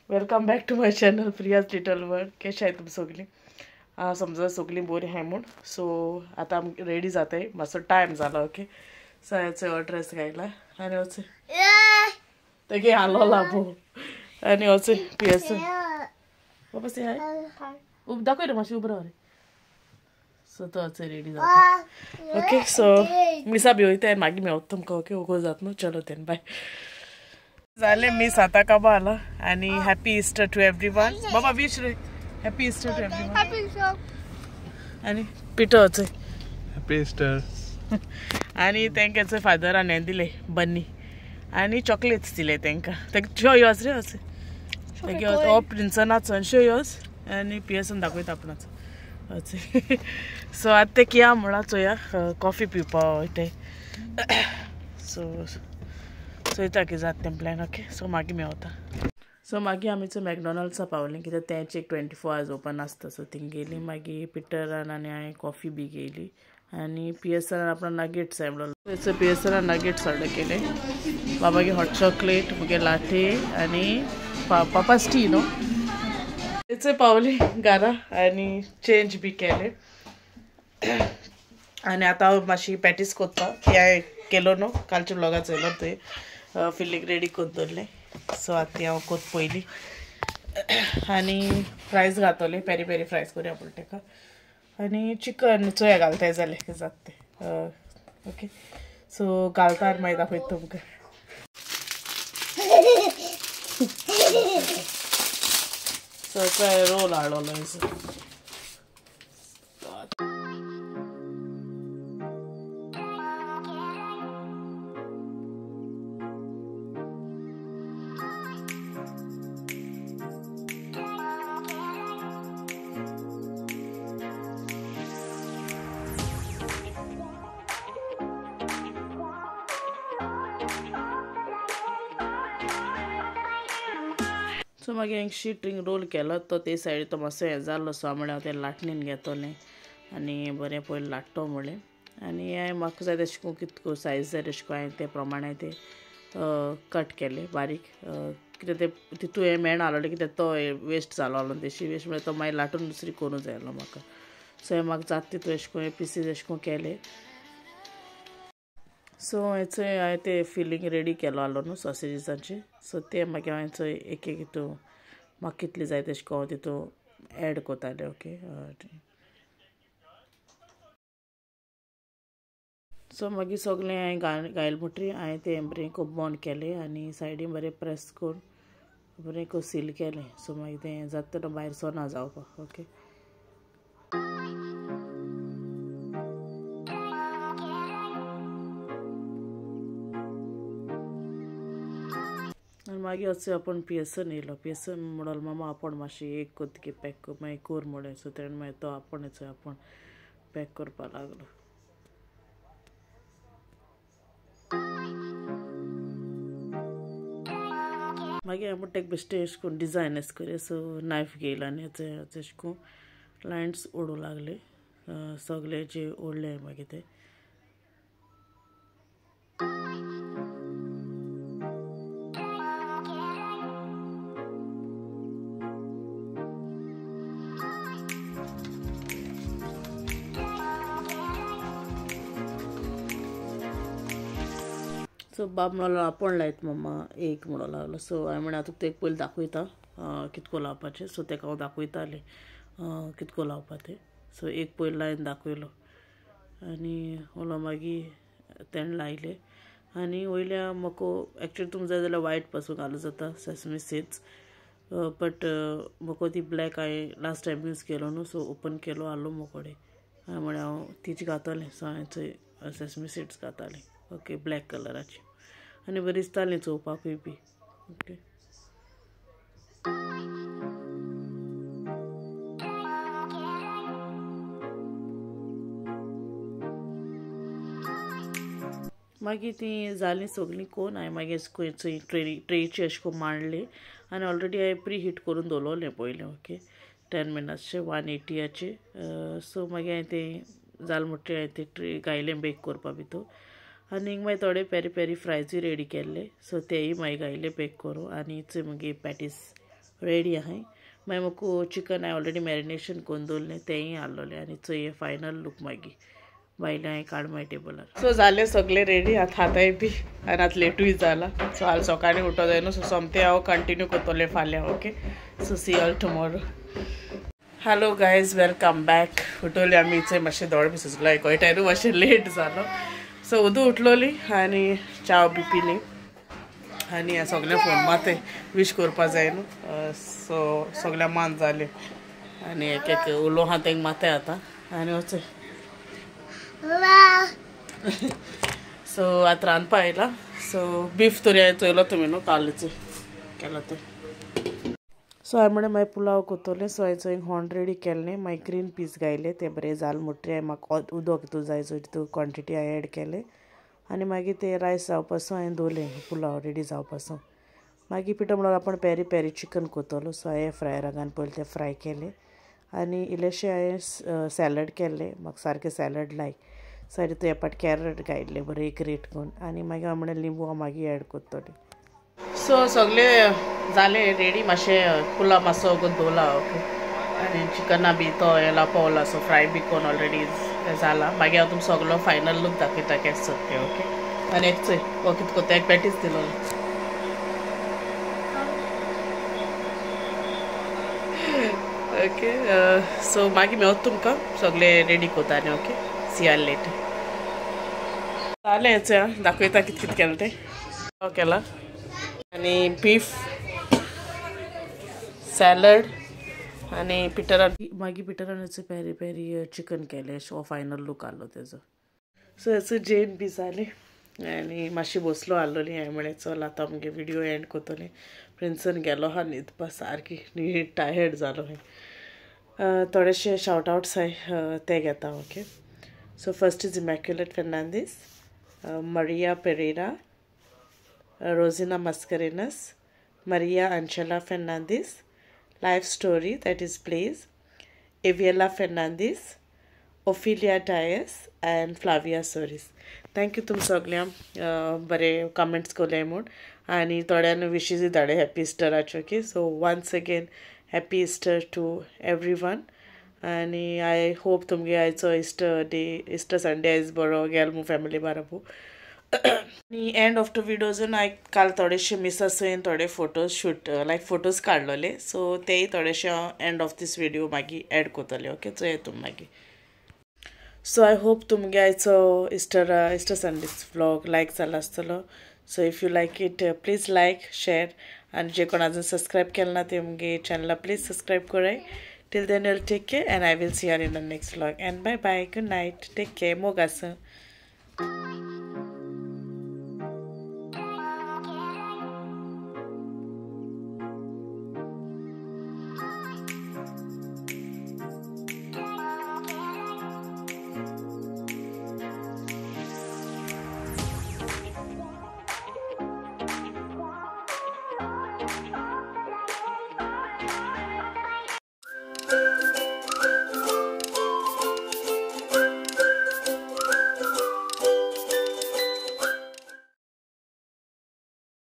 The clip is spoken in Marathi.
Welcome back to my channel Priya's little world. कशी आहे तुम्ही सगळी? समजा सगळी बोरी आहे म्हणून. सो आता रेडी जात आहे. मस्त टाइम झाला. ओके सयाचं ड्रेस घ्यायला आणि होते ते घे आलो लाभो आणि होते पियास बाबा से हाय उब दाखव रे माशी उभं रे. सो तो अच्छे रेडी जाता. ओके सो मिसा भी होते हैं मागी में उत्तम कहो के उगो जात नो. चलो देन बाय. झाले मिस आता का बाला आणि हॅपी ईस्टर टू एव्हरीवन. बाबा विश रे हॅपी ईस्टर टू एव्हरीवन. आणि पिटोचे हॅपी ईस्टर. आणि तेंकाचे फादरान दिले बन्नी आणि चॉकलेट्स दिले तेंका. ते शो योस रे असे ते हो प्रिन्सनाचो आणि शो योस आणि पियसन दाखयता आपणाच असे. सो आतां ते किया म्हणा चोया कॉफी पिवपा वयताय. सो चोयता की जात तें प्लॅन. ओके सो मागीर मेवता. सो मागीर आमी मॅकडॉनल्ड्सा पावलीं कित्याक तेंचे 24 hours ओपन आसता. सो थिंग गेलीं. मागीर पिटरान आनी हांवें कॉफी बी घेयली आनी पियर्सनान आपणा नगेट्स हाडलो. थंयसर पियर्सनान नगेट्स ऑर्डर केले. बाबागे हॉट चॉकलेट मुगे लाटे आनी पापास टी न्हू. थंयसर पावली घरा आनी चेंज बी केले आनी आतां हांव मातशी पॅटीस कोत्ता. हें केलो न्हू कालच्या ब्लॉगार चोयलो थंय फिल्लींग रेडी कोन्न दवरलें. सो आतां हांव कोत पयलीं आनी फ्रायज घातले. पेरी पेरी फ्रायज करुया पूण तेका आनी चिकन चोया घालताय जालें जात तें. ओके सो घालता आनी मागीर दाखयता तुमकां. सो रोल हाडलो. सो मागीर हांवें शीट रोल केलो. तो ते सायडी तो मातसो हें जाल्लो. सो म्हळ्यार हांव तें लाटणेन घेतोलें आनी बरें पयलीं लाट्टो म्हणलें. आनी हांवें म्हाका जाय तशें करून कितको सायज जाय तशें करून हांवें ते प्रमाणे ते कट केले बारीक. कित्याक ते तितू हें मेळना आहलोलें कित्याक तो वेस्ट जालो आहलो. तेशी वेस्ट म्हळ्यार तो मागीर लाटून दुसरी करूं जाय आहलो म्हाका. सो हें म्हाका जाता तितू अशें करून पिसीस अशें करून केले. सो हेचो हांवें ते फिलींग रेडी केलो आहलो न्हू सॉसेजीसांचे. सो ते मागीर हांवें चोय एक एक हितू म्हाका कितले जाय तशें करून तितू एड कोतालें. ओके सो मागीर सगळें हांवें घायल म्हणटरी हांवें तें बरें खूब बंद केलें आनी सायडीन बरें प्रेस करून बरें करून सील केलें. सो मागीर तें जाता तेन्ना भायर सोना जावपाक. ओके आनी मागीर असो आपण पियर्सन येयलो. पियर्सन म्हणलो मामा आपण मातशी एक कोतकी पॅक कर मागीर कोर म्हणलें. सो तेणें मागीर तो आपण पॅक करपा लागलो. मागीर हांवें तेका बेश्टें अशें करून डिजायन अशें करी. सो नायफ घेयलो आनी अशें करून लायन्स ओडू लागले. सगळे जे ओडले मागीर ते सो बाब म्हणलो आपण लायत मम्मा एक म्हणून लागलो. सो हांवें म्हळें आतां तेका पयलीं दाखयता कितको लावपाचें. सो तेका हांव दाखयतालें कितको लावपा तें. सो एक पयलीं लायन दाखयलो आनी उलो मागीर तेणें लायलें आनी वयल्या मोको एक्चुली तुमकां जाय जाल्यार वायट पासून घालूं जाता सेसमी सीड्स. बट मोको ती ब्लॅक हांवें लास्ट टायम यूज केलो न्हू. सो ओपन केलो आहलो मोकोडे. हांवें म्हळें हांव तीच घातलें. सो हांवें चोय सेसमी सीड्स घातलें. ओके ब्लॅक कलराची आनी बरी दिसतालीं चोवपाकूय बी. ओके मागीर ती जालीं सगळीं कोन्न हांवें मागीर अशें करून ट्रेची अशें करून मांडली आनी ऑलरेडी हांवें प्री हीट करून दवरलें पयलें. ओके 10 minutesचे 180 सो मागीर हांवें तें जालें म्हणटरी हांवें तें ट्रे घायलें बेक करपा भितर आनी मागीर थोडे पेरी पेरी फ्रायजूय रेडी केल्ले. सो तेय मागीर घायले बेक करूं आनी मागीर पॅटीस रेडी आहे मागीर मुको चिकन हांवें ऑलरेडी मॅरिनेशन करून दवरलें तेंय हाडलोलें आनी चोय फायनल लूक मागीर बायलें हांवें काड मागीर टेबलार सो जालें सगळें रेडी आतां हाताय बी आनी आतां लेटूय जाला सो हाल सकाळीं उठो जाय न्हू सो सोमतें हांव कंटिन्यू करतलें फाल्यां okay so see all tomorrow hello guys welcome back उठोली आमी इथे मातशें दोळ बी सुचलो एकटायरू मातशें लेट जालो सो उदू उठलोली आनी च्या बी पिली आनी सगळ्या फोन माते विश करपा जाय न्हू सो सगळ्या मान जालें आनी एक एक उलो हा तेंक माते आतां आनी वचय सो आतां रांदपा आयला सो बीफ तरी हांवें चोयलो तुमी न्हू कालचें केलो तें सो हांवें म्हळें मागीर पुलाव कोत्तोलें सो हांवें चोय हॉर्न रेडी केल्लें मागीर ग्रीन पीस घायले ते बरें जाल म्हुट्री हांवें म्हाका उदक हितू जाय सो तितू क्वॉन्टिटी हांवें एड केलें आनी मागीर ते रायस जावपासो हांवें दवरलें पुलाव रेडी जावपासो मागीर पिठो म्हणून आपण पेरी पेरी चिकन कोत्तलो सो हांवें फ्रायरा घालून पयलीं ते फ्राय केले आनी इल्लेशें हांवें सॅलड केल्लें म्हाका सारकें सॅलड लायक सो हांवें तितू एपाट कॅरट घायल्ले बरें ग्रेट करून आनी मागीर हांवें म्हणलें लिंबू हांव मागीर एड कोत्तोलें सो सगळें जालें रेडी मातशें पुलाव मातसो करून दवरला ओके आनी चिकना बी तो हेला पावला सो फ्राय बी करून ऑलरेडी जाला मागीर हांव तुमकां सगळो फायनल लूक दाखयता केसो तें ओके आनी एक चोय हो कितें कोत्ता एक पॅटीस दिलो ओके सो मागीर मेवता तुमकां सगळें रेडी कोत्ता ओके सी आर लेट जालें हेचें दाखयता कितें कितें केलें तें केला आनी बीफ सॅलड आनी मागीर पिटरान हेचो पेरी पेरी चिकन केलें सो फायनल लूक आहलो तेजो सो हेचो जेन बी जालें आनी मातशी बसलो आहलोली हांवें म्हळें चल आतां आमगे विडियो एंड कोत्तोलें प्रिंसन गेलो हा न्हिदपा सारकी न्ही टायर्ड जालो हांवें थोडेशे शाउट आवट्स हांवें ते घेता okay so first is immaculate Fernandes Maria Pereira Rosina Mascarenas, Maria Angela Fernandez, Life Story that is Plays, Eviela Fernandez, Ophelia Dias and Flavia Soris. Thank you तुम सगळ्यांक बरें कमेंट्स कोले म्हूण आनी थोड्यान विशीज धाडे हॅपी इस्टराच्यो okay so once again happy Easter to everyone आनी आय होप तुमगे आयचो इस्टर संडे आयज बरो गेल मू फॅमिली बाराबू आनी एंड ऑफ द विडियोजून हांवें काल थोडेशे मिस आसोयन थोडे फोटोज शूट लायक फोटोज काडलोले सो तेय थोडेशे हांव एंड ऑफ दीस विडियो मागीर एड कोत्तले ओके सो येतून मागीर सो आय होप तुमगे आयचो इस्टर संडे व्लॉग लायक जालो आसतलो so if you like it please like share आनी जे कोण आजून सबस्क्रायब केलें ना ते मुगे चॅनला प्लीज सबस्क्रायब कराय till then you'll take care and I will see you in the next vlog and bye bye good night take care मोगास